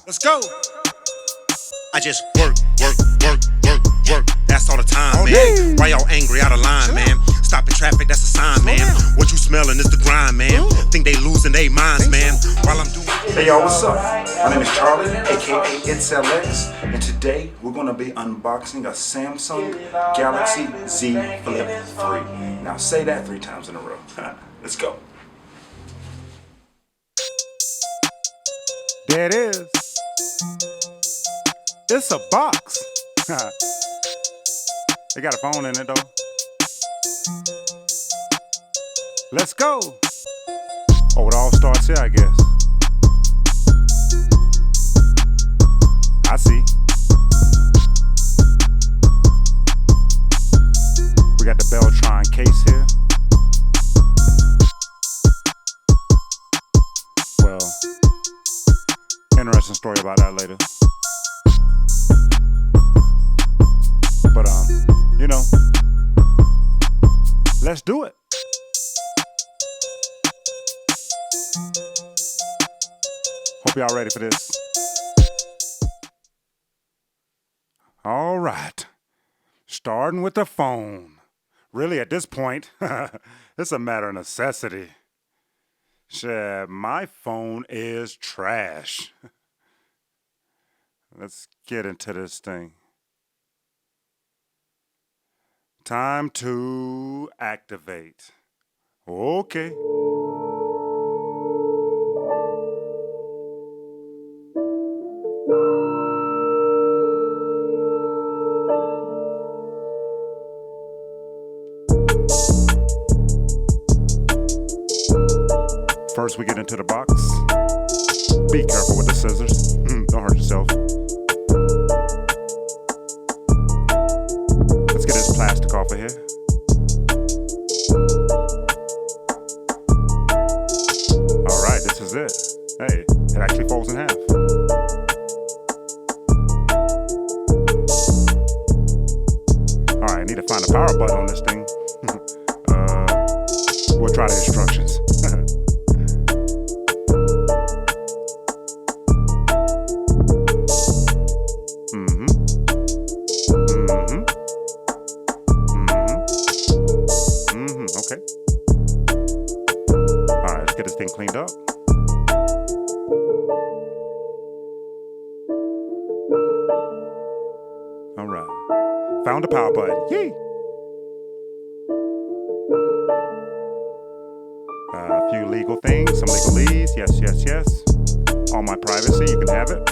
Let's go. I just work. That's all the time, man. Why y'all angry out of line, man? Stopping traffic, that's a sign, man. What you smelling is the grind, man. Think they losing their minds, man. While I'm doing. Hey y'all, what's up? My name is Charlie, aka It's LX, and today we're gonna be unboxing a Samsung Galaxy Z Flip 3. Now say that 3 times in a row. Let's go. There it is. It's a box. They got a phone in it though. Let's go. Oh, it all starts here, I guess. I see. We got the Beltron case here. Well, interesting story about that later. But you know, let's do it. Hope y'all ready for this. All right. Starting with the phone. Really, at this point, it's a matter of necessity. Shit, my phone is trash. Let's get into this thing. Time to activate. Okay. First, we get into the box. Be careful with the scissors. Don't hurt yourself. Let's get this plastic off of here. All right, this is it. Hey, it actually folds in half. All right, I need to find a power button on this thing. We'll try the instructions. Okay. All right, let's get this thing cleaned up. All right. Found the power button. Yay! A few legal things, some legalese. Yes. All my privacy, you can have it.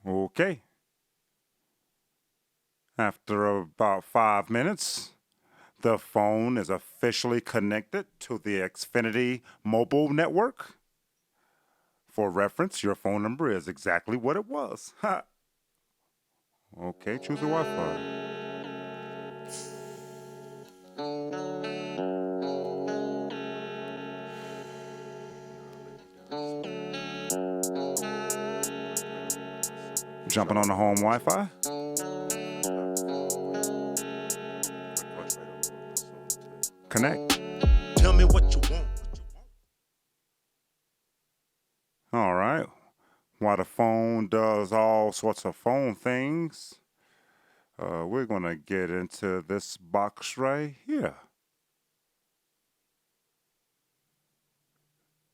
Okay. After about 5 minutes, the phone is officially connected to the Xfinity mobile network. For reference, your phone number is exactly what it was. Ha. Okay, choose the Wi-Fi. Jumping on the home Wi-Fi. Connect. Tell me what you want. All right. While the phone does all sorts of phone things, we're going to get into this box right here.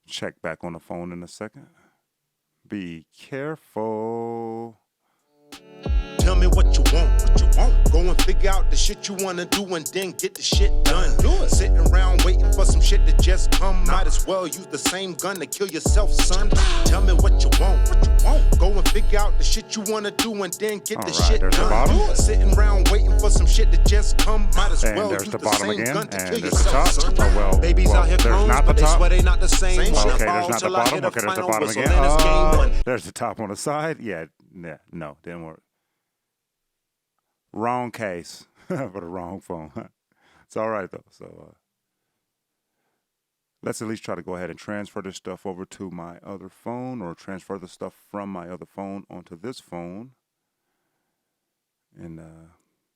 Check back on the phone in a second. Be careful. Tell me what you want. Go and figure out the shit you wanna do and then get the shit done. Do it. Sitting around waiting for some shit to just come. Might as well use the same gun to kill yourself, son. Tell me what you want. Go and figure out the shit you wanna do and then get the shit there's done. the bottom. Do it. Sitting around waiting for some shit to just come. Might as And well there's use the the bottom same again. gun to And kill there's the top. yourself, son. Oh, well, Babies out here there's clones, not the but they top. swear they not the same. Okay, there's not the bottom. Okay, there's the bottom whistle, again. then it's game one. There's the top on the side. Yeah, no, didn't work. Wrong case for the wrong phone. It's all right though. So let's at least try to go ahead and transfer this stuff over to my other phone, or transfer the stuff from my other phone onto this phone, and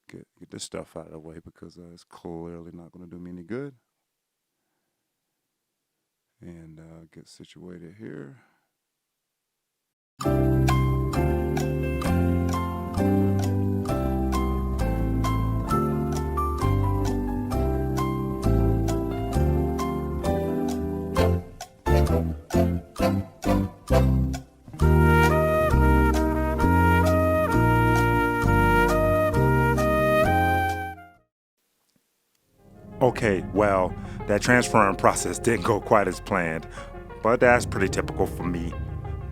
get this stuff out of the way, because it's clearly not going to do me any good. and get situated here. Okay, well, that transferring process didn't go quite as planned, but that's pretty typical for me.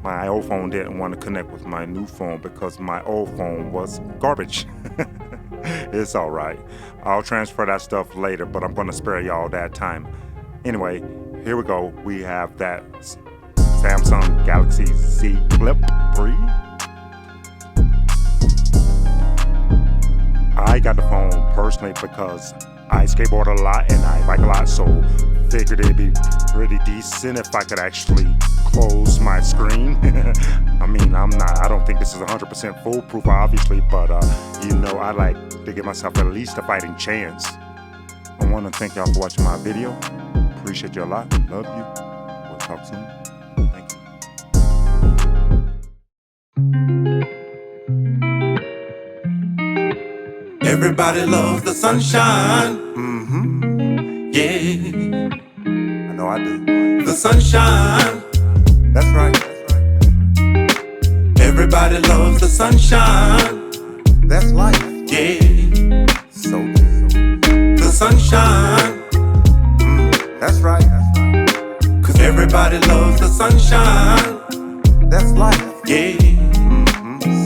My old phone didn't want to connect with my new phone because my old phone was garbage. It's all right. I'll transfer that stuff later, but I'm going to spare y'all that time. Anyway, here we go. We have that Samsung Galaxy Z Flip 3. I got the phone personally because I skateboard a lot and I bike a lot, so figured it'd be pretty decent if I could actually close my screen. I mean, I don't think this is 100% foolproof, obviously, but I like to give myself at least a fighting chance. I want to thank y'all for watching my video. Appreciate you a lot. Love you. We'll talk soon. Thank you. Everybody loves the sunshine. Yeah, I know I do. the sunshine. That's right. Everybody loves the sunshine. That's life. Yeah, So good. the sunshine. That's right. Cause everybody loves the sunshine. That's life. Yeah,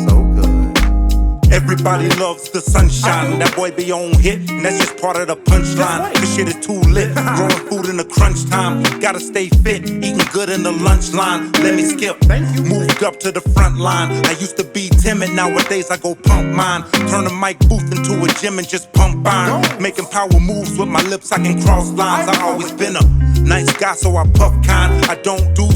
So good. everybody loves the sunshine. That boy be on hit, and that's just part of the punchline. This shit is too lit. Growing food in the crunch time. Gotta stay fit, eating good in the lunch line. Let me skip. Moved up to the front line. I used to be timid, nowadays I go pump mine. Turn the mic booth into a gym and just pump iron. Making power moves with my lips, I can cross lines. I always been a nice guy, so I puff kind. I don't do